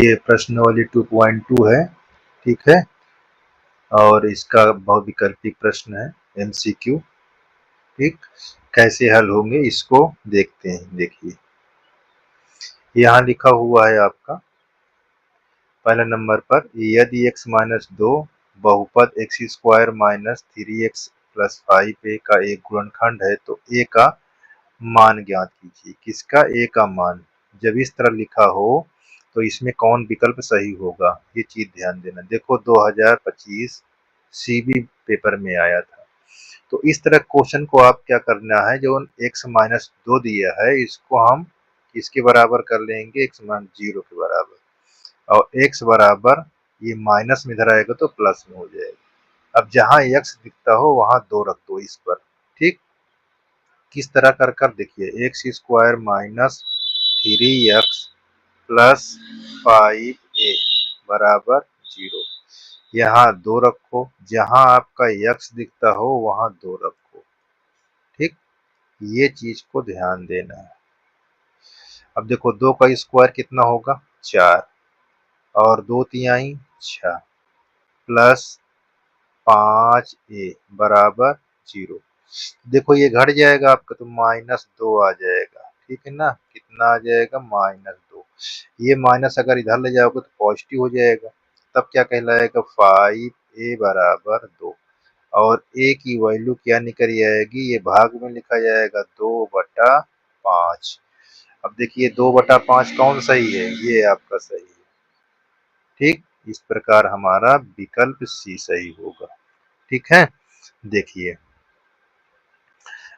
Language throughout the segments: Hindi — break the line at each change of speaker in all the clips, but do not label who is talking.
ये प्रश्नावली 2.2 है, ठीक है, और इसका बहुविकल्पी प्रश्न है, एमसीक्यू। ठीक, कैसे हल होंगे इसको देखते हैं। देखिए यहाँ लिखा हुआ है आपका पहले नंबर पर, यदि x माइनस 2 बहुपद x square minus 3x plus 5a का एक गुणनखंड है तो a का मान ज्ञात कीजिए। किसका? a का मान। जब इस तरह लिखा हो तो इसमें कौन विकल्प सही होगा, ये चीज ध्यान देना। देखो 2025 सीबी पेपर में आया था। तो इस तरह क्वेश्चन को आप क्या करना है, जो x माइनस 2 दिया है इसको हम किसके बराबर कर लेंगे, x माइनस 0 के बराबर, और x बराबर ये माइनस में इधर आएगा तो प्लस में हो जाएगा। अब जहां x दिखता हो वहां 2 रख दो इस पर। ठीक, किस तरह कर कर देखिए, x square minus 3x plus 5a बराबर 0। यहाँ 2 रखो, जहां आपका x दिखता हो वहां 2 रखो। ठीक, ये चीज को ध्यान देना है। अब देखो 2 का स्क्वायर कितना होगा, 4, और 2 तिहाई 6 प्लस 5a बराबर 0। देखो ये घट जाएगा आपका तो माइनस 2 आ जाएगा। ठीक है ना, कितना आ जाएगा, माइनस 2। ये माइनस अगर इधर ले जाओगे तो पॉजिटिव हो जाएगा, तब क्या कहलाएगा, 5a बराबर 2। और a की वैल्यू क्या निकल आएगी, ये भाग में लिखा जाएगा 2/5। अब देखिए 2/5 कौन सही है, ये आपका सही है। ठीक, इस प्रकार हमारा विकल्प सी सही होगा। ठीक है, देखिए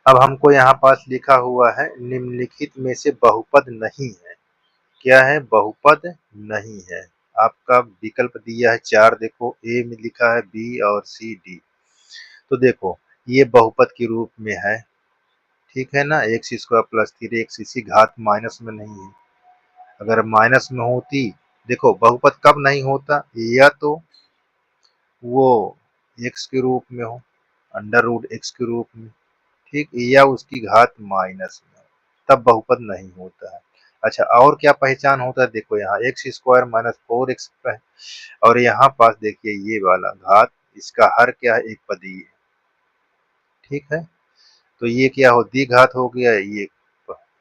अब हमको यहाँ पास लिखा हुआ है निम्नलिखित में से बहुपद नहीं है। क्या है, बहुपद नहीं है। आपका विकल्प दिया है 4, देखो ए में लिखा है बी और सी डी। तो देखो ये बहुपद के रूप में है, ठीक है ना, एक्स स्क्वायर प्लस 3x, इसी घात माइनस में नहीं है। अगर माइनस में होती, देखो बहुपद कब नहीं होता, या तो वो एक्स के रूप में हो, अंडर रूट एक्स के रूप में, ठीक, या उसकी घात माइनस में हो, तब बहुपद नहीं होता है। अच्छा, और क्या पहचान होता है, देखो यहाँ एक्स स्क्वायर माइनस 4x है, और यहाँ पास देखिए ये वाला घात, इसका हर क्या है, एक पदी है। ठीक है, तो ये क्या हो, द्विघात हो गया, ये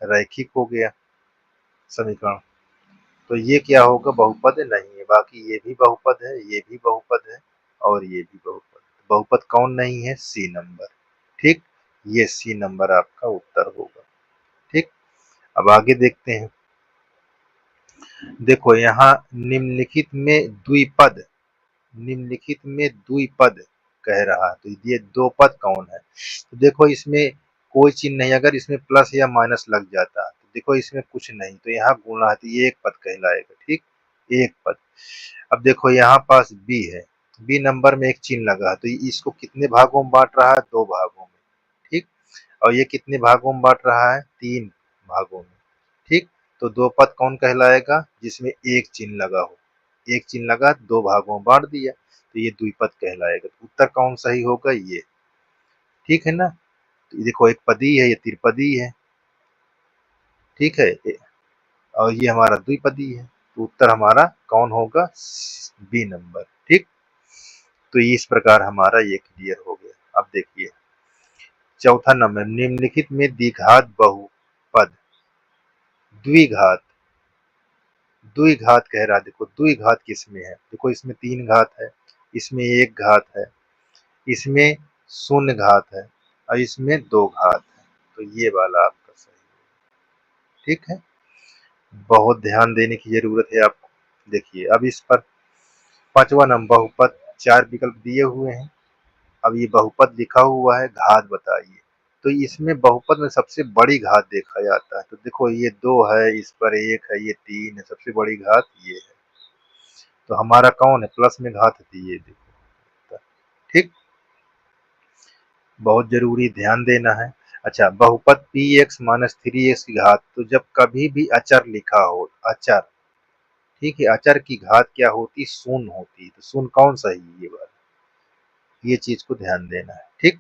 रैखिक हो गया समीकरण। तो ये क्या होगा, बहुपद नहीं है। बाकी ये भी बहुपद है, ये भी बहुपद है, और ये भी बहुपद। बहुपद कौन नहीं है, सी नंबर। ठीक, ये सी नंबर आपका उत्तर होगा। ठीक, अब आगे देखते हैं। देखो यहाँ निम्नलिखित में द्विपद, निम्नलिखित में द्विपद कह रहा है, तो ये दो पद कौन है। तो देखो इसमें कोई चिन्ह नहीं, अगर इसमें प्लस या माइनस लग जाता तो देखो इसमें कुछ नहीं, तो यहाँ गुणा है तो ये एक पद कहलाएगा। ठीक, एक पद। अब देखो यहाँ पास बी है, बी नंबर में एक चिन्ह लगा है, तो इसको कितने भागों में बांट रहा है, 2 भागों में। ठीक, और ये कितने भागों में बांट रहा है, 3 भागों में। ठीक, तो दो पद कौन कहलाएगा, जिसमें एक चिन्ह लगा हो, एक चिन्ह लगा 2 भागों में बांट दिया, तो ये द्विपद कहलाएगा। तो उत्तर कौन सही होगा, ये। ठीक है ना, तो देखो एक पदी है, ये त्रिपदी है। ठीक है, और ये हमारा द्विपदी है, तो उत्तर हमारा कौन होगा, बी नंबर। ठीक, तो इस प्रकार हमारा ये क्लियर हो गया। अब देखिए चौथा नंबर, निम्नलिखित में द्विघात बहुपद, द्विघात, द्विघात कह रहा है। देखो द्विघात किसमें है, देखो इसमें 3 घात है, इसमें 1 घात है, इसमें 0 घात है, और इसमें 2 घात है। तो ये वाला आपका सही है। ठीक है, बहुत ध्यान देने की जरूरत है आपको। देखिए अब इस पर पांचवा नंबर बहुपद, 4 विकल्प दिए हुए हैं। अब ये बहुपद लिखा हुआ है, घात बताइए। तो इसमें बहुपद में सबसे बड़ी घात देखा जाता है, तो देखो ये 2 है, इस पर 1 है, ये 3 है, सबसे बड़ी घात ये है। तो हमारा कौन है, प्लस में घात है, ये देखो। ठीक, बहुत जरूरी ध्यान देना है। अच्छा, बहुपद पी एक्स माइनस 3x की घात, तो जब कभी भी अचर लिखा हो, अचर, ठीक है, अचर की घात क्या होती, शून्य होती। तो शून्य कौन सा है, ये बात, ये चीज को ध्यान देना है। ठीक,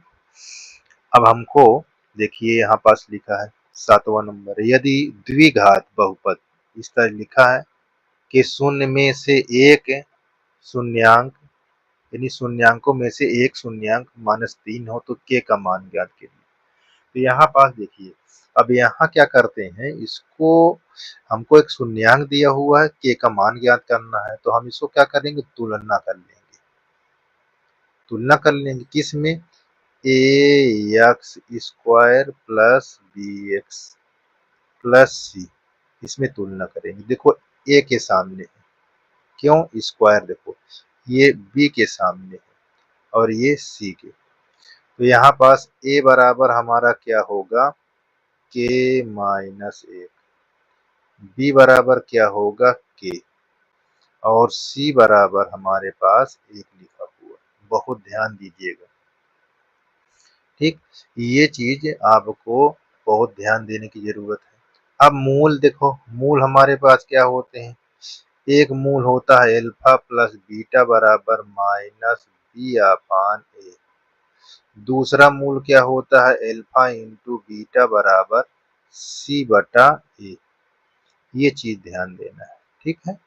अब हमको देखिए यहाँ पास लिखा है 7वां नंबर, यदि द्विघात बहुपद, इस तरह लिखा है कि शून्य में से एक शून्यांक यानी शून्यांकों में से एक शून्यांक -3 हो तो k का मान ज्ञात कीजिए। तो यहाँ पास देखिए, अब यहाँ क्या करते हैं, इसको हमको एक शून्यांक दिया हुआ है, k का मान ज्ञात करना है, तो हम इसको क्या करेंगे, तुलना कर लेंगे। तुलना कर लेंगे किस में, ax square plus bx plus c, इसमें तुलना करेंगे। देखो a के सामने है, क्यों स्क्वायर, देखो ये b के सामने है और ये c के, तो यहाँ पास a बराबर हमारा क्या होगा, k माइनस 1, b बराबर क्या होगा k, और c बराबर हमारे पास 1 लिखा हुआ है। बहुत ध्यान दीजिएगा, ठीक, ये चीज आपको बहुत ध्यान देने की जरूरत है। अब मूल देखो, मूल हमारे पास क्या होते हैं, एक मूल होता है अल्फा प्लस बीटा बराबर माइनस बी अपान ए, दूसरा मूल क्या होता है अल्फा इंटू बीटा बराबर सी बटा ए। ये चीज ध्यान देना है, ठीक है,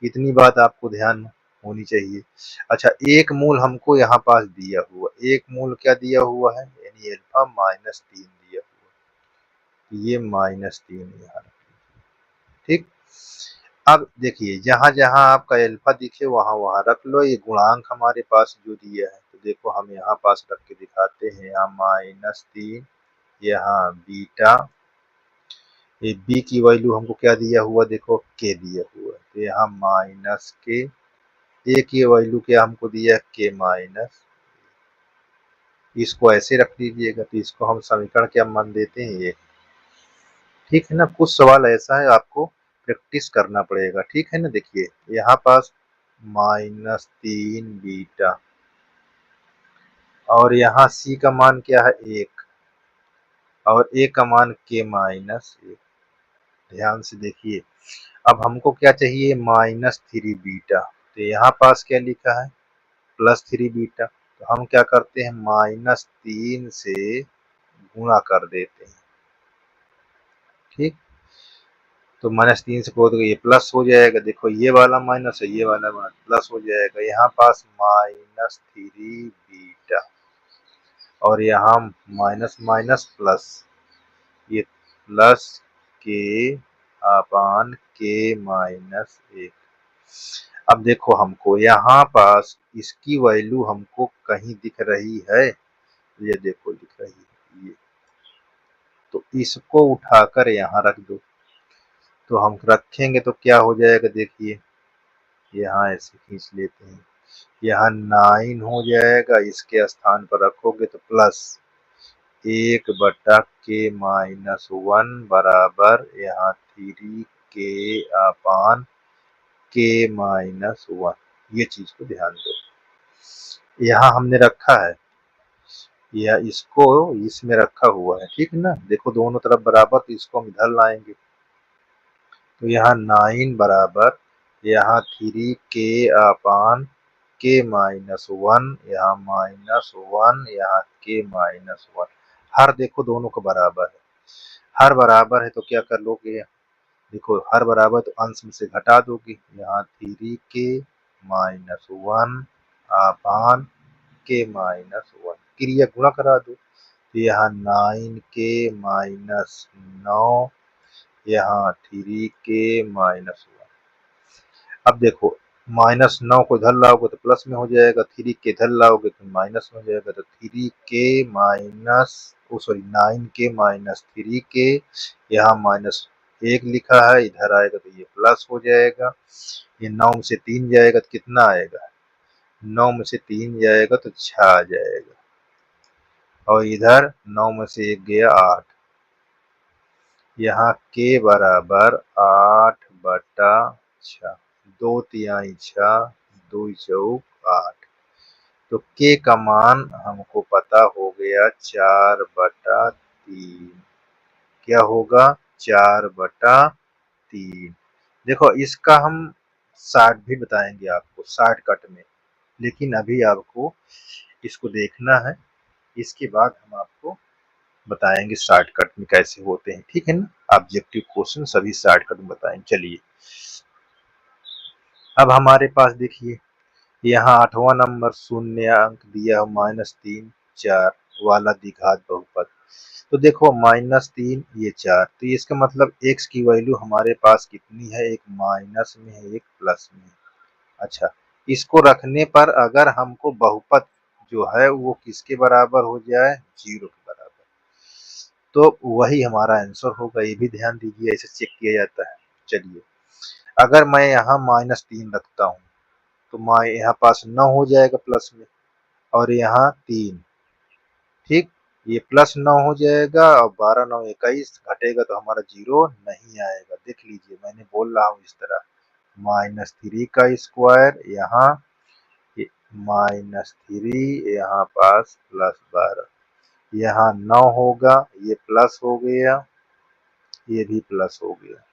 इतनी बात आपको ध्यान होनी चाहिए। अच्छा, एक मूल हमको यहाँ पास दिया हुआ, एक मूल क्या दिया हुआ है, यानी अल्फा -3 दिया हुआ, ये -3 यहाँ, ठीक। अब देखिए, जहां जहां आपका अल्फा दिखे वहां वहां रख लो, ये गुणांक हमारे पास जो दिया है, तो देखो हम यहाँ पास रख के दिखाते हैं, यहाँ -3, यहाँ बीटा, ये बी की वैल्यू हमको क्या दिया हुआ, देखो के दिया हुआ, तो यहाँ माइनस के, ए की वैल्यू क्या हमको दिया, के माइनस, इसको ऐसे रख दीजिएगा, तो इसको हम समीकरण क्या मान देते हैं, एक, ठीक है ना। कुछ सवाल ऐसा है आपको प्रैक्टिस करना पड़ेगा, ठीक है ना। देखिए यहाँ पास -3 बीटा, और यहाँ सी का मान क्या है, 1, और ए का मान के -1, ध्यान से देखिए। अब हमको क्या चाहिए, -3 बीटा, तो यहाँ पास क्या लिखा है, +3 बीटा, तो हम क्या करते हैं, -3 से गुणा कर देते हैं, ठीक, तो -3 से करो तो ये प्लस हो जाएगा, देखो ये वाला माइनस है, ये वाला प्लस हो जाएगा, यहाँ पास -3 बीटा, और यहाँ माइनस माइनस प्लस, ये प्लस के अपान के -1। अब देखो हमको यहाँ पास इसकी वैल्यू हमको कहीं दिख रही है, ये देखो दिख रही है ये, तो इसको उठाकर यहाँ रख दो, तो हम रखेंगे तो क्या हो जाएगा, देखिए यहाँ ऐसे खींच लेते हैं, यहाँ 9 हो जाएगा, इसके स्थान पर रखोगे तो प्लस 1 बटा के -1 बराबर यहाँ 3 के अपान के -1, ये चीज को ध्यान दो, यहाँ हमने रखा है, या इसको इसमें रखा हुआ है, ठीक है ना। देखो दोनों तरफ बराबर, तो इसको हम इधर लाएंगे, तो यहाँ 9 बराबर यहाँ 3 के अपान के -1, यहाँ -1, यहाँ के -1, हर देखो दोनों को बराबर है, हर बराबर है तो क्या कर लोगे, देखो हर बराबर तो अंश में से घटा दोगे, यहाँ 3 के -1 अपान के -1, क्रिया गुणा करा दो, तो यहाँ 9 के -9, यहाँ 3 के -1। अब देखो -9 को इधर लाओगे तो प्लस में हो जाएगा, 3 के इधर लाओगे तो माइनस में हो जाएगा, तो 3 के माइनस, ओ सॉरी 9 के -3 के, यहाँ -1 लिखा है, इधर आएगा तो ये प्लस हो जाएगा, ये 9 में से 3 जाएगा तो कितना आएगा, 9 में से 3 जाएगा तो 6 आ जाएगा, और इधर 9 में से 1 गया 8, यहाँ के बराबर 8 बटा 6, 2 तिहाई 6, 2 चौक 8, तो के का मान हमको पता हो गया 4 बटा 3, क्या होगा 4 बटा 3। देखो इसका हम 60 भी बताएंगे आपको, 60 कट में, लेकिन अभी आपको इसको देखना है, इसके बाद हम आपको बताएंगे शॉर्टकट में कैसे होते हैं, ठीक है ना। ऑब्जेक्टिव क्वेश्चन सभी शॉर्टकट में बताएंगे, चलिए। अब हमारे पास देखिए यहाँ 8वां नंबर शून्य अंक दिया -3 4 वाला द्विघात बहुपद। तो देखो -3 ये 4, तो इसका मतलब x की वैल्यू हमारे पास कितनी है, एक माइनस में है एक प्लस में है। अच्छा, इसको रखने पर अगर हमको बहुपद जो है वो किसके बराबर हो जाए, 0 के बराबर, तो वही हमारा आंसर होगा। ये भी ध्यान दीजिए, ऐसे चेक किया जाता है। चलिए, अगर मैं यहाँ -3 रखता हूँ तो यहाँ पास 9 हो जाएगा प्लस में, और यहाँ 3, ठीक, ये +9 हो जाएगा और 12 9 21 घटेगा तो हमारा 0 नहीं आएगा। देख लीजिए, मैंने बोल रहा हूँ इस तरह, -3 का स्क्वायर यहाँ -3 यहाँ पास +12, यहाँ 9 होगा, ये प्लस हो गया, ये भी प्लस हो गया।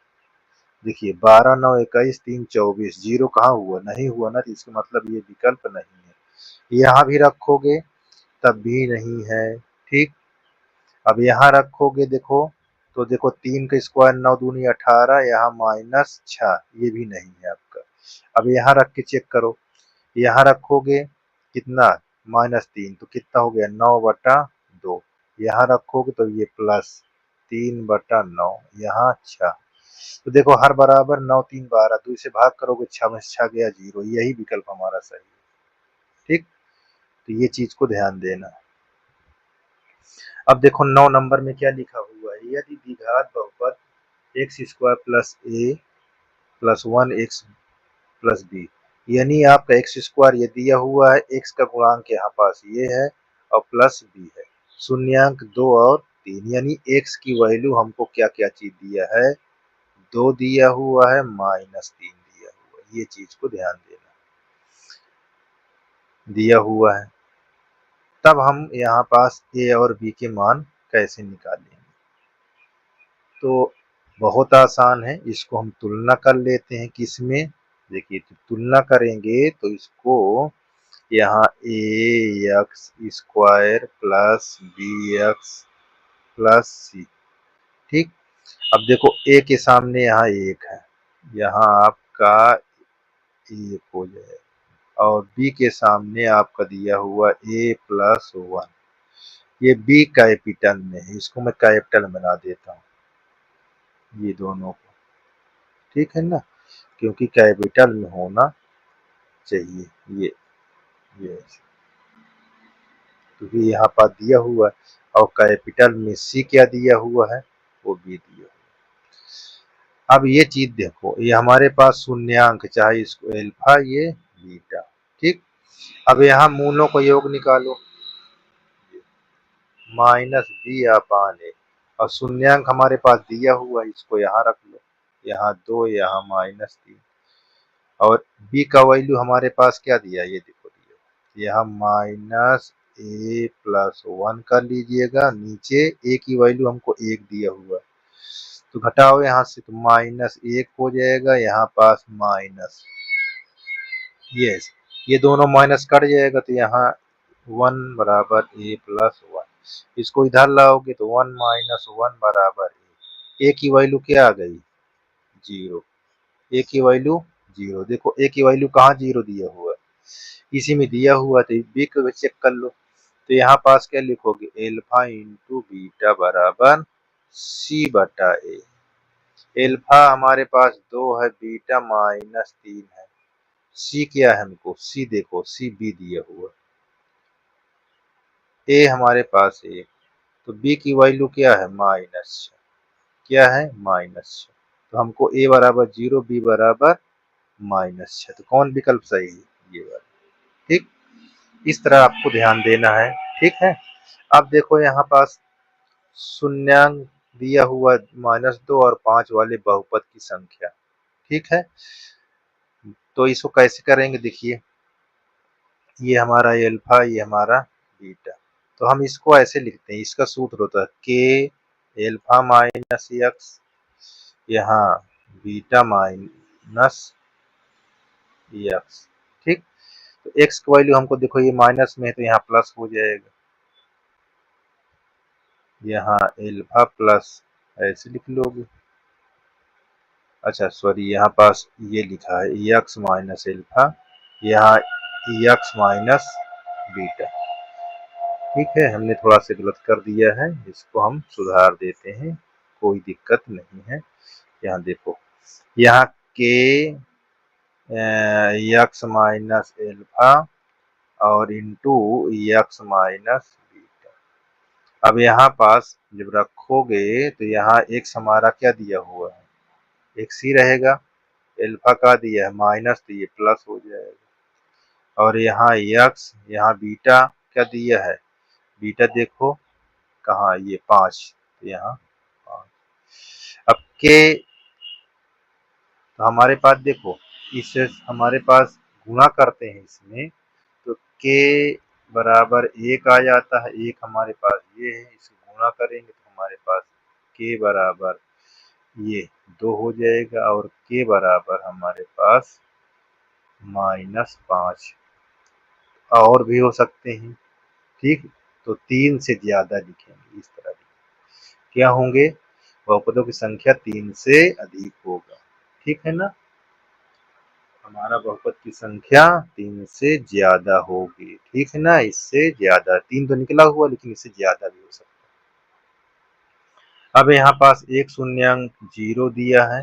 देखिए 12 9 21 3 24, 0 कहाँ हुआ, नहीं हुआ ना, तो इसका मतलब ये विकल्प नहीं है। यहाँ भी रखोगे तब भी नहीं है, ठीक। अब यहाँ रखोगे देखो, तो देखो 3 का स्क्वायर 9 दूनी 18, यहाँ -6, ये भी नहीं है आपका। अब यहाँ रख के चेक करो, यहाँ रखोगे कितना, -3, तो कितना हो गया 9/2, यहाँ रखोगे तो ये +3/9, यहाँ 6, तो देखो हर बराबर 9 3 12, 2 से भाग करोगे 6 में 6 गया 0, यही विकल्प हमारा सही है, ठीक। तो ये चीज को ध्यान देना। अब देखो 9 नंबर में क्या लिखा हुआ है, यदि द्विघात बहुपद x² plus a plus 1x plus b, यानी आपका x² ये दिया हुआ है, x का गुणांक यहाँ पास ये है और प्लस b है, शून्यांक 2 और 3, यानी x की वैल्यू हमको क्या क्या चीज दिया है, 2 दिया हुआ है, -3 दिया हुआ है, ये चीज को ध्यान देना, दिया हुआ है। तब हम यहाँ पास a और b के मान कैसे निकालेंगे, तो बहुत आसान है, इसको हम तुलना कर लेते हैं किसमें, देखिए तो तुलना करेंगे तो इसको यहाँ ax² plus bx plus c, ठीक। अब देखो a के सामने यहाँ 1 है, यहाँ आपका 1 हो जाएगा, और b के सामने आपका दिया हुआ a प्लस 1, ये b कैपिटल में है, इसको मैं कैपिटल बना देता हूँ, ये दोनों को, ठीक है ना, क्योंकि कैपिटल में होना चाहिए, ये क्योंकि यहाँ पर दिया हुआ है, और कैपिटल में सी क्या दिया हुआ है, वो भी दिया हुआ है। अब ये चीज देखो, ये हमारे पास शून्यांक, चाहे इसको अल्फा ये बीटा, ठीक। अब यहाँ मूलों को योग निकालो, -b/a, और शून्यांक हमारे पास दिया हुआ है, इसको यहाँ रख लो, यहाँ 2, यहाँ -3, और b का वैल्यू हमारे पास क्या दिया, ये देखो दिया, यहाँ -a+1 कर लीजिएगा, नीचे a की वैल्यू हमको 1 दिया हुआ, तो घटाओ यहाँ से तो -1 हो जाएगा, यहाँ पास माइनस, यस, ये दोनों माइनस कट जाएगा, तो यहाँ 1 बराबर a+1, इसको इधर लाओगे तो 1 - 1 बराबर a की वैल्यू क्या आ गई, 0, a की वैल्यू 0, देखो a की वैल्यू कहाँ 0 दिया हुआ है, इसी में दिया हुआ, तो b को चेक कर लो, तो यहाँ पास क्या लिखोगे, अल्फा इंटू बीटा बराबर c/a, अल्फा हमारे पास 2 है, बीटा -3 है, c क्या है हमको, c देखो c b दिया हुआ, a हमारे पास 1, तो b की वैल्यू क्या है, -6, क्या है, -6, तो हमको a बराबर 0, b बराबर -6, तो कौन विकल्प सही है, ये वाला, ठीक। इस तरह आपको ध्यान देना है, ठीक है। अब देखो यहाँ पास शून्यांक दिया हुआ -2 और 5 वाले बहुपद की संख्या, ठीक है, तो इसको कैसे करेंगे, देखिए ये हमारा अल्फा, ये हमारा बीटा, तो हम इसको ऐसे लिखते हैं, इसका सूत्र होता है k अल्फा माइनस एक्स, यहाँ बीटा माइनस एक्स, ठीक। तो x की वैल्यू हमको देखो ये माइनस में है, तो यहाँ प्लस हो जाएगा, यहाँ अल्फा प्लस, ऐसे लिख लोगे, अच्छा सॉरी, यहाँ पास ये लिखा है एक्स माइनस एल्फा, यहाँ एक्स माइनस बीटा। ठीक है, हमने थोड़ा सा गलत कर दिया है, इसको हम सुधार देते हैं, कोई दिक्कत नहीं है। यहाँ देखो, यहाँ के एक्स माइनस एल्फा और इंटू एक्स माइनस बीटा। अब यहाँ पास जब रखोगे तो यहाँ एक्स हमारा क्या दिया हुआ है, एक्स ही रहेगा, एल्फा का दिया है माइनस, तो ये प्लस हो जाएगा। और यहाँ एक्स, यहाँ बीटा क्या दिया है, बीटा देखो कहाँ, ये 5, तो यहाँ 5। अब के, तो हमारे पास देखो, इससे हमारे पास गुणा करते हैं इसमें, तो के बराबर 1 आ जाता है, एक हमारे पास ये है, इसको गुणा करेंगे तो हमारे पास के बराबर ये 2 हो जाएगा, और के बराबर हमारे पास -5 और भी हो सकते हैं। ठीक, तो 3 से ज्यादा लिखेंगे, इस तरह क्या होंगे, बहुपदों की संख्या 3 से अधिक होगा। ठीक है ना, हमारा बहुपद की संख्या 3 से ज्यादा होगी। ठीक है ना, इससे ज्यादा, 3 तो निकला हुआ लेकिन इससे ज्यादा भी हो सकता है। अब यहाँ पास एक शून्यांक 0 दिया है,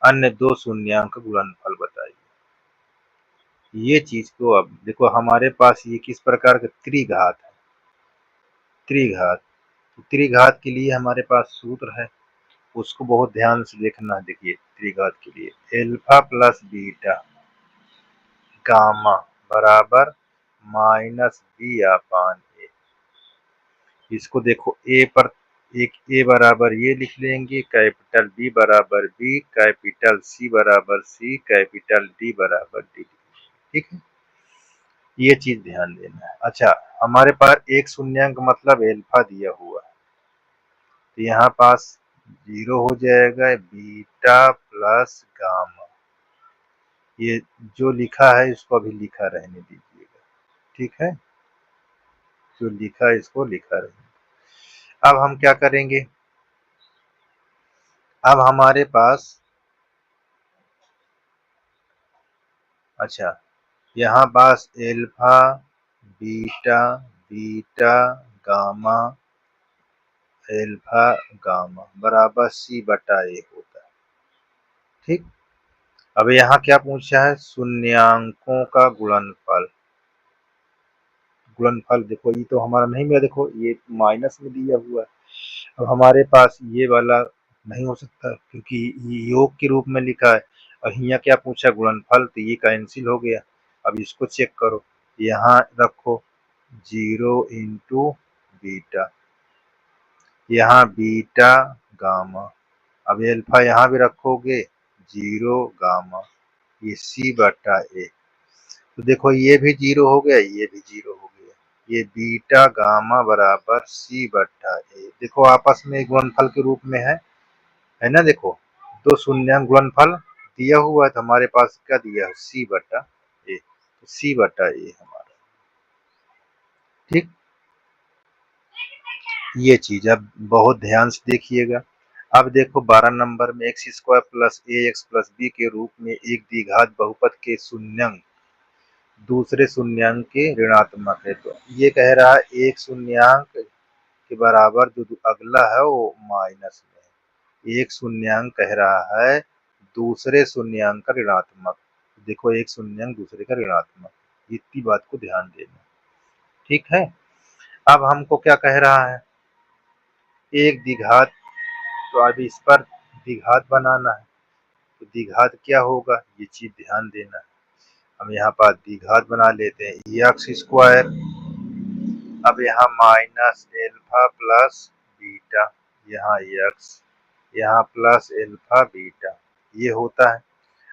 अन्य 2 शून्यांक गुणनफल बताइए। ये चीज को अब देखो, हमारे पास ये किस प्रकार का त्रिघात है, त्रिघात, त्रिघात के लिए हमारे पास सूत्र है, उसको बहुत ध्यान से देखना। देखिए त्रिघात के लिए एल्फा प्लस बीटा गामा बराबर -b अपान ए। इसको देखो, ए पर एक ए बराबर ये लिख लेंगे, कैपिटल बी बराबर बी, कैपिटल सी बराबर सी, कैपिटल डी बराबर डी। ठीक है, ये चीज ध्यान देना है। अच्छा, हमारे पास एक शून्यांक मतलब एल्फा दिया हुआ है, तो यहाँ पास 0 हो जाएगा, बीटा प्लस गामा। ये जो लिखा है इसको अभी लिखा रहने दीजिएगा। ठीक है, जो लिखा है इसको लिखा रहने। अब हम क्या करेंगे, अब हमारे पास, अच्छा यहाँ पास alpha beta, beta gamma, alpha gamma बराबर सी बटा ए होता है। ठीक, अब यहाँ क्या पूछा है, शून्यांकों का गुणनफल। गुणनफल देखो, ये तो हमारा नहीं मिला, देखो ये माइनस में दिया हुआ है। अब हमारे पास ये वाला नहीं हो सकता क्योंकि ये योग के रूप में लिखा है, और यहाँ क्या पूछा, गुणनफल, तो ये कैंसिल हो गया। अब इसको चेक करो, यहाँ रखो 0 इंटू बीटा, यहाँ बीटा गामा, अब एल्फा यहाँ भी रखोगे 0 गामा, ये सी बटा ए। तो देखो ये भी 0 हो गया, ये भी 0 हो गया, ये बीटा गामा बराबर सी बटा ए। देखो आपस में गुणनफल के रूप में है ना। देखो दो शून्यांक गुणनफल दिया हुआ है, तो हमारे पास क्या दिया है, सी बटा ए, तो सी बटा ए हमारा। ठीक, ये चीज अब बहुत ध्यान से देखिएगा। अब देखो 12 नंबर में एक्स स्क्वायर प्लस ए एक्स प्लस बी के रूप में एक द्विघात बहुपद के शून्यांक दूसरे शून्यांक के ऋणात्मक है। तो ये कह रहा है एक शून्यांक के बराबर जो अगला है वो माइनस में, एक शून्यांक कह रहा है दूसरे शून्यांक का ऋणात्मक। देखो एक शून्यांक दूसरे का ऋणात्मक, इतनी बात को ध्यान देना। ठीक है, अब हमको क्या कह रहा है, एक द्विघात, तो अभी इस पर द्विघात बनाना है, तो द्विघात क्या होगा ये चीज ध्यान देना है। हम यहाँ पर द्विघात बना लेते हैं एक्स स्क्वायर, अब यहाँ माइनस एल्फा प्लस बीटा, यहाँ एक्स, यहाँ प्लस एल्फा बीटा, ये होता है।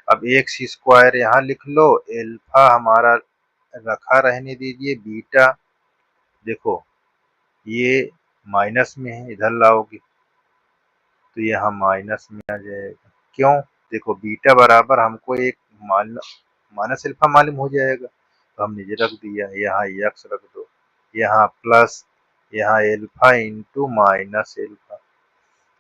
अब एक्स स्क्वायर यहाँ लिख लो, एल्फा हमारा रखा रहने दीजिए, बीटा देखो ये माइनस में है, इधर लाओगे तो यहाँ माइनस में आ जाएगा। क्यों, देखो बीटा बराबर हमको एक माइनस एल्फा मालूम हो जाएगा, तो हमने ये रख दिया, यहाँ एक्स रख दो, यहाँ प्लस, यहाँ एल्फा इंटू माइनस एल्फा,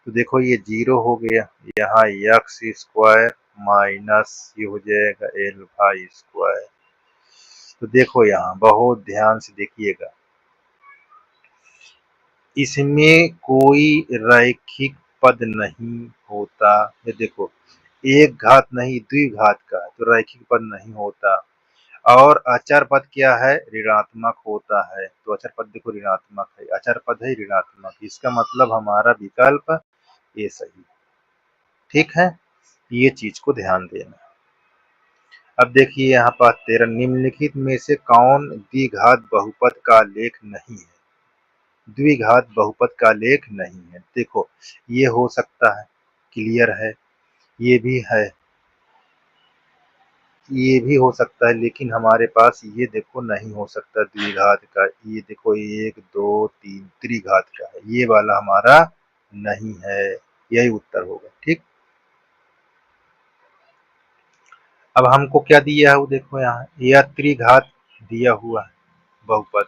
तो देखो ये 0 हो गया, यहाँ एक्स स्क्वायर माइनस ये हो जाएगा एल्फा स्क्वायर। तो देखो यहाँ बहुत ध्यान से देखिएगा, इसमें कोई रैखिक पद नहीं होता। ये देखो एक घात नहीं द्विघात का, तो रैखिक पद नहीं होता। और अचर पद क्या है, ऋणात्मक होता है। तो अचर पद देखो ऋणात्मक है, अचर पद है ऋणात्मक, इसका मतलब हमारा विकल्प ये सही। ठीक है, ये चीज को ध्यान देना। अब देखिए यहाँ पर 13, निम्नलिखित में से कौन द्विघात बहुपद का लेख नहीं है। द्विघात बहुपद का लेख नहीं है, देखो ये हो सकता है, क्लियर है, ये भी है, ये भी हो सकता है, लेकिन हमारे पास ये देखो नहीं हो सकता द्विघात का। ये देखो 1 2 3 त्रिघात का है, ये वाला हमारा नहीं है, यही उत्तर होगा। ठीक, अब हमको क्या दिया है वो देखो यहाँ, यह त्रिघात दिया हुआ है बहुपद,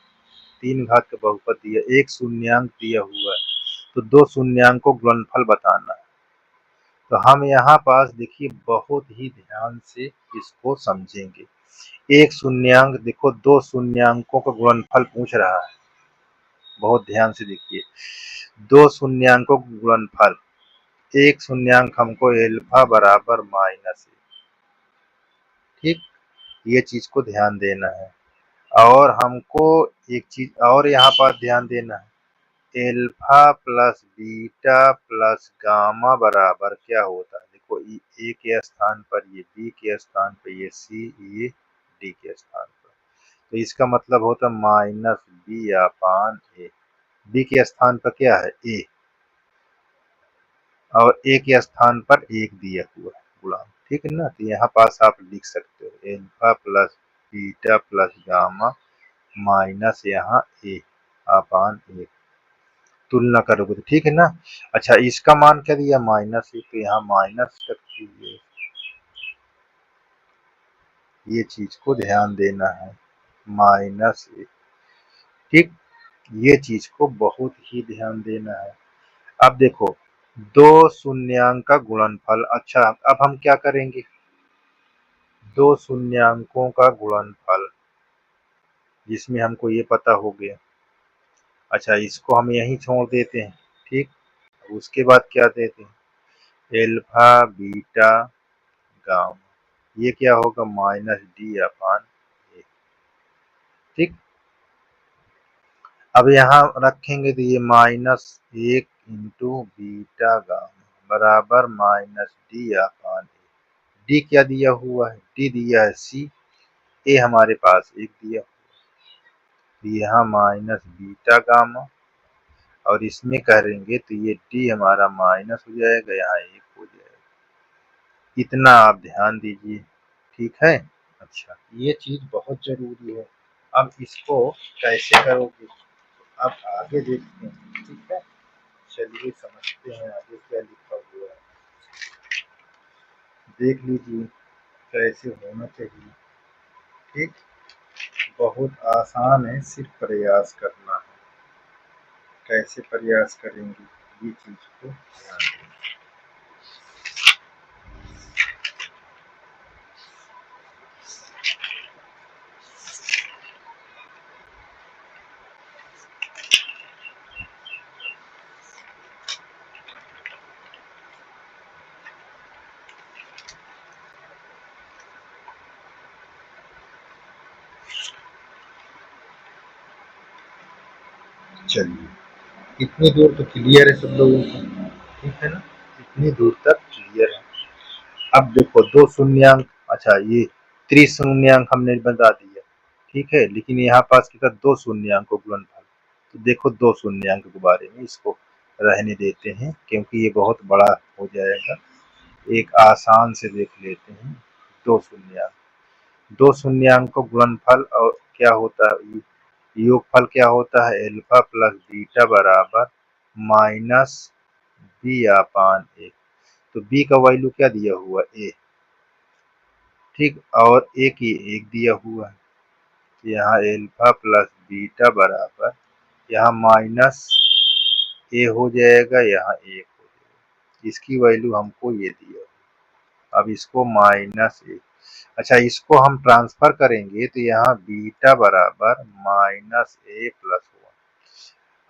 3 घात का बहुपद दिया, एक शून्यांक दिया हुआ है, तो 2 शून्यांक को गुणनफल बताना है। तो हम यहाँ पास देखिए बहुत ही ध्यान से इसको समझेंगे। एक शून्यांक देखो, 2 शून्यांकों का गुणनफल पूछ रहा है, बहुत ध्यान से देखिए, 2 शून्यांकों का गुणनफल, एक शून्यांक हमको एल्फा बराबर माइनस है। ठीक, ये चीज को ध्यान देना है। और हमको एक चीज और यहाँ पर ध्यान देना है, alpha plus beta plus gamma बराबर क्या होता है। देखो ए के स्थान पर ये बी के स्थान पर ये सी, ये डी के स्थान पर, तो इसका मतलब होता है माइनस बी अपान ए। बी के स्थान पर क्या है ए, और ए के स्थान पर एक दिया हुआ है गुणांक। ठीक है ना, तो यहाँ पास आप लिख सकते हो alpha plus beta plus gamma minus यहाँ ए अपान ए, तुलना करोगे तो ठीक है ना। अच्छा इसका मान क्या दिया माइनस है, तो यहाँ माइनस रख दीजिए, ये चीज को ध्यान देना है, माइनस एक। ठीक, ये चीज को बहुत ही ध्यान देना है। अब देखो 2 शून्यांक का गुणनफल, अच्छा अब हम क्या करेंगे, 2 शून्यांकों का गुणनफल जिसमें हमको ये पता हो गया। अच्छा इसको हम यहीं छोड़ देते हैं। ठीक, उसके बाद क्या देते हैं, एल्फा बीटा गामा, ये क्या होगा माइनस डी अपान ए। ठीक, अब यहाँ रखेंगे तो ये माइनस 1 इंटू बीटा गामा बराबर माइनस डी अपान ए। डी क्या दिया हुआ है, डी दिया है सी, ए हमारे पास एक दिया हुआ, यहाँ माइनस बीटा गामा, और इसमें करेंगे तो ये डी हमारा माइनस हो जाएगा, यहाँ एक हो जाएगा। इतना आप ध्यान दीजिए। ठीक है, अच्छा ये चीज बहुत जरूरी है। अब इसको कैसे करोगे, अब आगे देखते हैं। ठीक है, चलिए समझते हैं आगे क्या लिखा हुआ है, देख लीजिए कैसे होना चाहिए। ठीक, बहुत आसान है, सिर्फ प्रयास करना है। कैसे प्रयास करेंगे ये चीज को ध्यान दें। चलिए इतनी दूर तो क्लियर है सब लोगों को, ठीक है ना, इतनी दूर तक क्लियर है। अब देखो 2 शून्यांक, अच्छा ये त्रिशून्यांक हमने बता दिया, ठीक है, लेकिन यहाँ पास क्या 2 शून्यांक को गुणनफल, तो देखो 2 शून्यांक के बारे में इसको रहने देते हैं क्योंकि ये बहुत बड़ा हो जाएगा, एक आसान से देख लेते हैं। 2 शून्यांक, 2 शून्यांक को गुणनफल और क्या होता है, योगफल क्या होता है, एल्फा प्लस बीटा बराबर माइनस बी अपान ए। तो बी का वैल्यू क्या दिया हुआ ए, ठीक, और ए की एक दिया हुआ है, यहाँ एल्फा प्लस बीटा बराबर यहाँ माइनस ए हो जाएगा, यहाँ एक हो जाएगा। इसकी वैल्यू हमको ये दिया। अब इसको -a, अच्छा इसको हम ट्रांसफर करेंगे तो यहाँ बीटा बराबर -a + 1।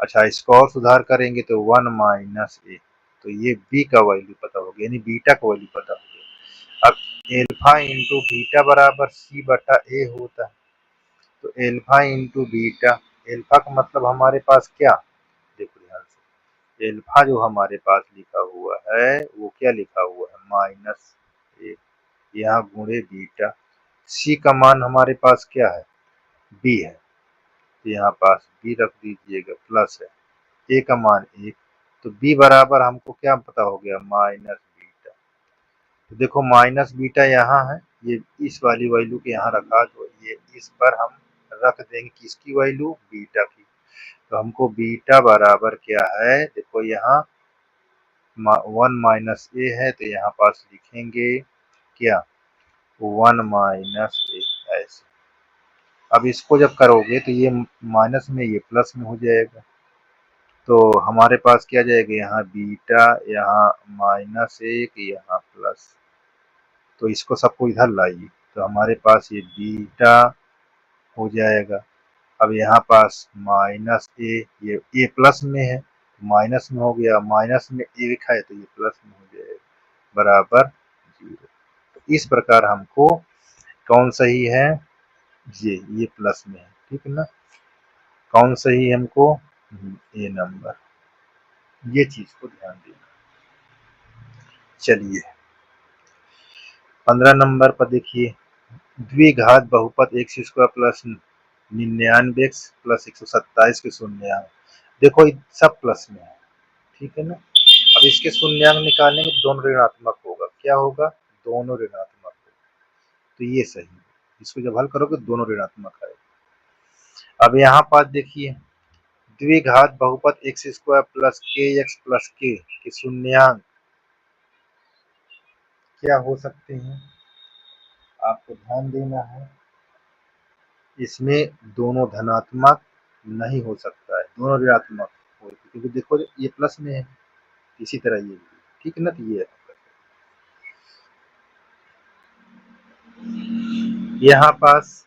अच्छा इसको और सुधार करेंगे तो 1 - a, तो ये b का वैल्यू पता हो गया, यानी बीटा का वैल्यू पता हो गया। अब एल्फा इंटू बीटा बराबर c/a होता है, तो एल्फा इंटू बीटा, एल्फा का मतलब हमारे पास क्या, देखो ध्यान से, एल्फा जो हमारे पास लिखा हुआ है वो क्या लिखा हुआ है -a, यहाँ गुणे बीटा, c का मान हमारे पास क्या है, b है, तो यहाँ पास b रख दीजिएगा, प्लस है, a का मान 1, तो b बराबर हमको क्या पता हो गया -बीटा। तो देखो माइनस बीटा यहाँ है, ये इस वाली वैल्यू के यहाँ रखा, तो ये इस पर हम रख देंगे किसकी वैल्यू, बीटा की। तो हमको बीटा बराबर क्या है, देखो यहाँ 1 - a है, तो यहाँ पास लिखेंगे क्या 1 - a ऐसे। अब इसको जब करोगे तो ये माइनस में ये प्लस में हो जाएगा, तो हमारे पास क्या जाएगा, यहाँ बीटा, यहाँ -1, यहाँ प्लस, तो इसको सबको इधर लाइए, तो हमारे पास ये बीटा हो जाएगा। अब यहाँ पास -a, ये a प्लस में है, माइनस में हो गया, माइनस में 1 है तो ये प्लस में हो जाएगा, बराबर 0। तो इस प्रकार हमको कौन सही है, ये प्लस में है, ठीक है ना, कौन सही है हमको, ए नंबर, ये चीज को ध्यान देना। चलिए 15 नंबर पर देखिए, द्विघात बहुपद x² प्लस 99x प्लस 127 के शून्यंक, देखो ये सब प्लस में है, ठीक है ना। अब इसके शून्यंक निकालने में दोनों ऋणात्मक होगा, क्या होगा, दोनों ऋणात्मक होगा, तो ये सही है, इसको जब हल करोगे दोनों ऋणात्मक है। अब यहाँ पास देखिए, द्विघात बहुपद x² plus kx plus k के शून्यंक क्या हो सकते हैं, आपको ध्यान देना है, इसमें दोनों धनात्मक नहीं हो सकता है, दोनों ऋणात्मक हो, क्योंकि देखो ये प्लस में है, इसी तरह ये भी, ठीक है ना। तो ये यहाँ पास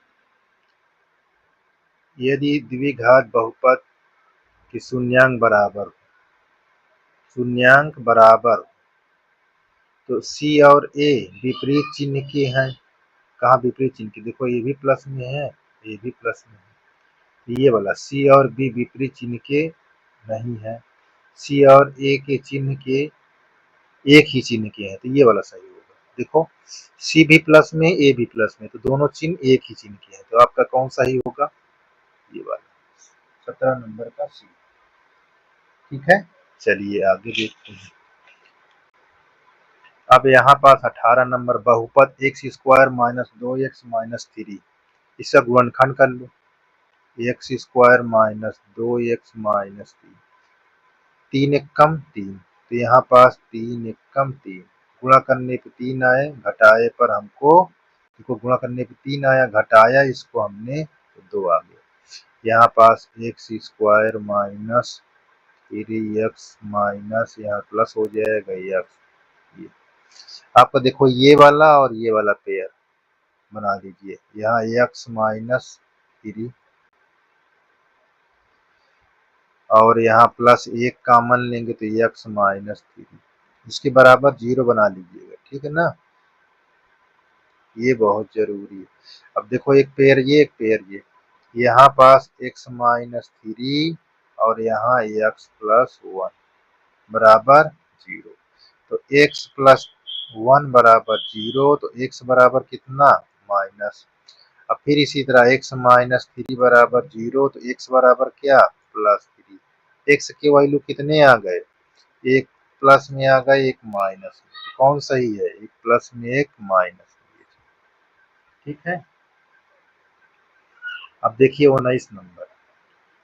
यदि द्विघात बहुपद के शून्यंक बराबर, तो c और a विपरीत चिन्ह के हैं, कहाँ विपरीत चिन्ह के, देखो ये भी प्लस में है, ये भी प्लस में है, ये वाला c और b विपरीत चिन्ह के नहीं है, c और a के चिन्ह के एक ही चिन्ह के हैं, तो ये वाला सही होगा। देखो c भी प्लस में, a भी प्लस में, तो दोनों चिन्ह एक ही चिन्ह के हैं, तो आपका कौन सही होगा, ये वाला 17 नंबर का सी, ठीक है। चलिए आगे देखते हैं। अब यहाँ पास 18 नंबर, बहुपद x² माइनस 2x माइनस 3, इसका गुणनखंड कर लो, x² माइनस 2x माइनस 3, 3 एकम 3, तो यहाँ पास 3 एकम 3, गुणा करने पे 3 आए, घटाए पर हमको, देखो गुणा करने पे 3 आया, घटाया इसको हमने तो 2 आ गया। यहाँ पास x² माइनस 3x माइनस, यहाँ प्लस हो जाएगा x, ये आपका देखो ये वाला और ये वाला पेयर बना दीजिए, यहाँ x माइनस 3 और यहाँ प्लस 1 कॉमन लेंगे तो x माइनस 3, इसके बराबर 0 बना लीजिएगा, ठीक है ना, ये बहुत जरूरी है। अब देखो एक पेयर ये, एक पेयर ये, यहाँ पास x माइनस 3 और यहाँ x प्लस 1 बराबर 0, तो x प्लस 1 बराबर 0, तो x बराबर कितना, माइनस, अब फिर इसी तरह x माइनस 3 बराबर 0, तो x बराबर क्या, प्लस 3, x के वैल्यू कितने आ गए, एक प्लस में आ गए, एक माइनस में, तो कौन सही है, एक प्लस में एक माइनस में, ठीक है। अब देखिए 19 नंबर,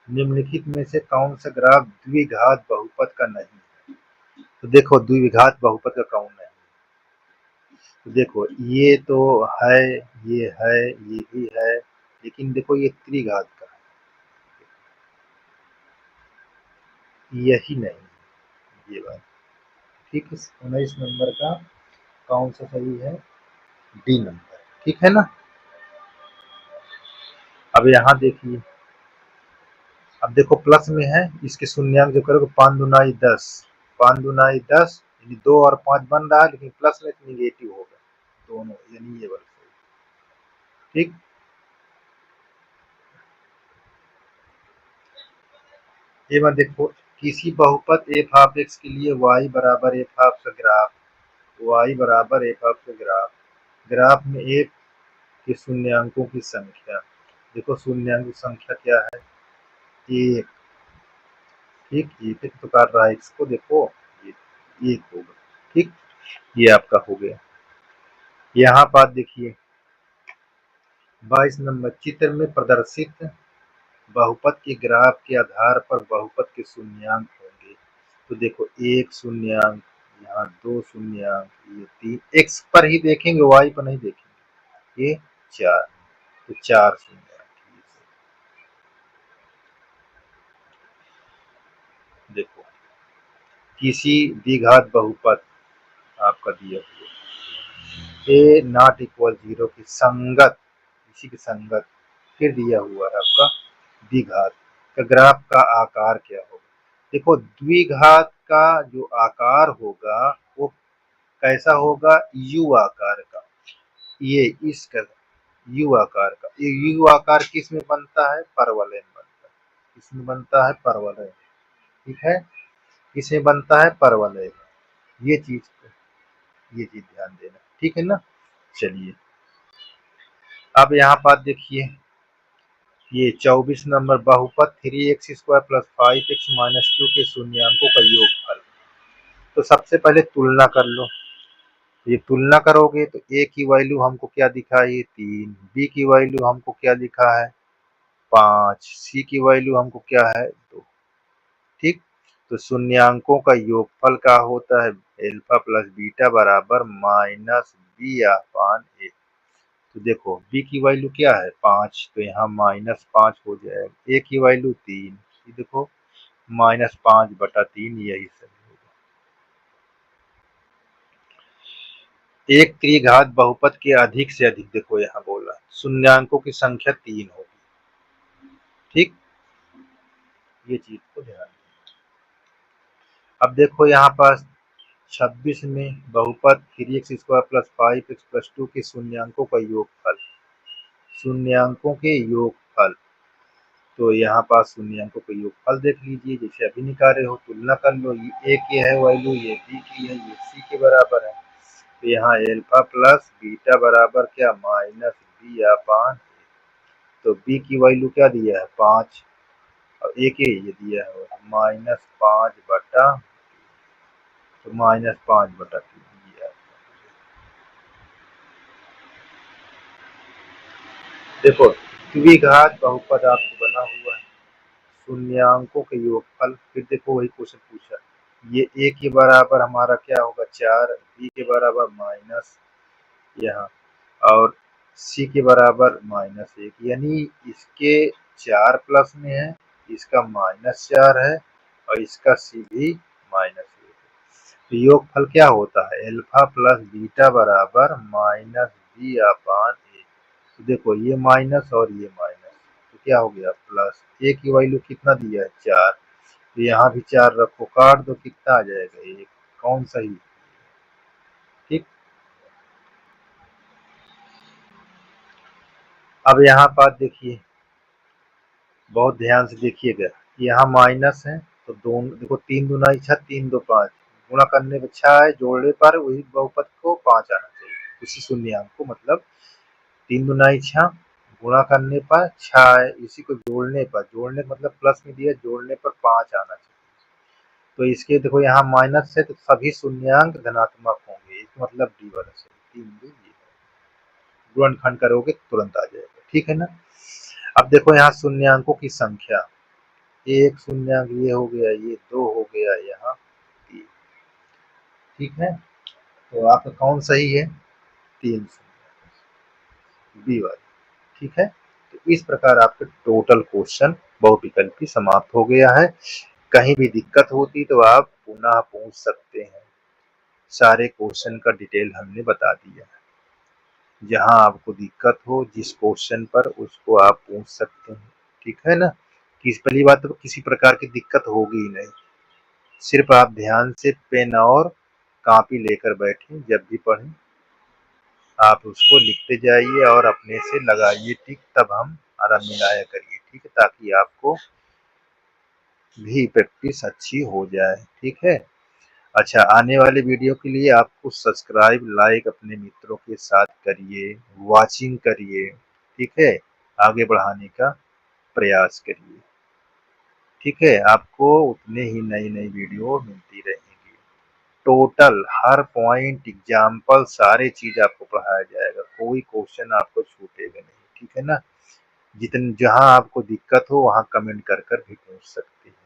निम्नलिखित में से कौन सा ग्राफ द्विघात बहुपद का नहीं है, तो देखो द्विघात बहुपद का कौन है, तो देखो ये तो है, ये है, ये भी है, लेकिन देखो ये त्रिघात का है, यही नहीं, ये बात, ठीक है, 19 नंबर का कौन सा सही है? डी नंबर, ठीक है ना। अब यहाँ देखिए, अब देखो प्लस में है, इसके शून्यांक जो करोगे 5 दूनाई 10, 5 दूनाई 10 यानी 2 और 5 बन रहा है, लेकिन प्लस में तो निगेटिव होगा दोनों, यानी ये वाला सही, ठीक। ये बात देखो, किसी बहुपद एफ ऑफ एक्स के लिए y बराबर एफ ऑफ का ग्राफ, y बराबर एफ ऑफ का ग्राफ, ग्राफ में एफ के शून्यांकों की संख्या, देखो शून्यांक की संख्या क्या है? एक, ठीक, एक तो कर रहा है एक्स को, देखो ये एक होगा, ठीक। ये आपका हो गया। यहाँ बात देखिए 22 नंबर, चित्र में प्रदर्शित बहुपद के ग्राफ के आधार पर बहुपद के शून्यांक होंगे। तो देखो एक शून्यांक, यहाँ दो शून्यांक, ये तीन, एक्स पर ही देखेंगे, वाई पर नहीं देखेंगे, ये चार, तो चार शून्यांक। देखो किसी द्विघात बहुपद आपका दिया हुआ ए नॉट इक्वल 0 की संगत, इसी की संगत, फिर दिया हुआ है आपका द्विघात का ग्राफ का आकार क्या होगा। देखो द्विघात का जो आकार होगा वो कैसा होगा? यू आकार का, ये इसका यू आकार का, ये यू आकार किस में बनता है? परवलय में बनता है, इसमें बनता है परवलय, ठीक है, इसमें बनता है परवलय, ये चीज ध्यान देना, ठीक है ना। चलिए अब यहाँ बात देखिए, ये 24 नंबर, बहुपद 3x² प्लस 5x माइनस 2 के शून्यांकों का योगफल। तो सबसे पहले तुलना कर लो, ये तुलना करोगे तो a की वैल्यू हमको क्या दिखा है? 3, b की वैल्यू हमको क्या दिखा है? 5, c की वैल्यू हमको क्या है? 2, ठीक। तो शून्यांकों का योगफल क्या होता है? अल्फा प्लस बीटा बराबर माइनस बी अपान ए। तो देखो b की वैल्यू क्या है? 5, तो यहाँ -5 हो जाएगा, a की वैल्यू 3, ये देखो -5/3, यही सही होगा। एक त्रिघात बहुपद के अधिक से अधिक, देखो यहाँ बोला शून्यांकों की संख्या 3 होगी, ठीक, ये चीज को ध्यान। अब देखो यहाँ पास 26 में बहुपद 3x² प्लस 5x प्लस 2 के शून्यांकों का योगफल, शून्यांकों के योगफल, तो यहाँ पास शून्यांकों का योगफल देख लीजिए, जैसे अभी निकाले हो, तुलना कर लो, ये a की है वैल्यू, ये b की है, ये c के बराबर है, तो यहाँ अल्फा प्लस बीटा बराबर क्या? माइनस बी अपान, तो b की वैल्यू क्या दिया है? 5, और a के ये दिया है -5/, तो -5/3 दिया है। देखो द्विघात बहुपद आपको बना हुआ है, शून्यांकों के योगफल, फिर देखो वही क्वेश्चन पूछा, ये a के बराबर हमारा क्या होगा? 4, b के बराबर माइनस यहाँ, और c के बराबर -1, यानी इसके 4 प्लस में है, इसका -4 है, और इसका c भी -1 है। तो योगफल क्या होता है? अल्फा प्लस बीटा बराबर माइनस बी अपान ए। तो देखो ये माइनस और ये माइनस, तो क्या हो गया? प्लस। ए की वैल्यू कितना दिया है? 4, तो यहाँ भी 4 रखो, काट दो, कितना आ जाएगा? 1, कौन सही, ठीक। अब यहाँ बात देखिए, बहुत ध्यान से देखिएगा, यहाँ माइनस है, तो दोनों देखो, 3 दूना 6, 3 2 5, गुणा करने पर 6 है, जोड़ने पर वही बहुपद को 5 आना चाहिए, उसी शून्यांक को, मतलब 3 दूना 6, गुणा करने पर 6 है, इसी को जोड़ने मतलब प्लस में दिया, जोड़ने पर 5 आना चाहिए। तो इसके देखो यहाँ माइनस है, तो सभी शून्यांक धनात्मक होंगे, इसका मतलब डी वाला सही, 3 2 ये गुणनखंड करोगे तुरंत आ जाएगा, ठीक है ना। अब देखो यहाँ शून्यांकों की संख्या, एक शून्यांक ये हो गया, ये 2 हो गया, यहाँ 3, ठीक है, तो आपका कौन सही है? 3 बी वाला, ठीक है। तो इस प्रकार आपके टोटल क्वेश्चन बहुविकल्पी समाप्त हो गया है। कहीं भी दिक्कत होती तो आप पुनः पूछ सकते हैं। सारे क्वेश्चन का डिटेल हमने बता दिया है। जहाँ आपको दिक्कत हो जिस क्वेश्चन पर उसको आप पूछ सकते हैं, ठीक है ना। पहली बात तो किसी प्रकार की दिक्कत होगी ही नहीं, सिर्फ आप ध्यान से पेन और कॉपी लेकर बैठें, जब भी पढ़ें आप उसको लिखते जाइए और अपने से लगाइए टिक, तब हम आराम मिलाया करिए, ठीक है, ताकि आपको भी प्रैक्टिस अच्छी हो जाए, ठीक है। अच्छा, आने वाले वीडियो के लिए आपको सब्सक्राइब लाइक अपने मित्रों के साथ करिए, वॉचिंग करिए, ठीक है, आगे बढ़ाने का प्रयास करिए, ठीक है। आपको उतने ही नई नई वीडियो मिलती रहेंगी। टोटल हर पॉइंट एग्जाम्पल सारे चीज आपको पढ़ाया जाएगा, कोई क्वेश्चन आपको छूटेगा नहीं, ठीक है ना। जहाँ आपको दिक्कत हो वहाँ कमेंट कर भी पूछ सकते हैं।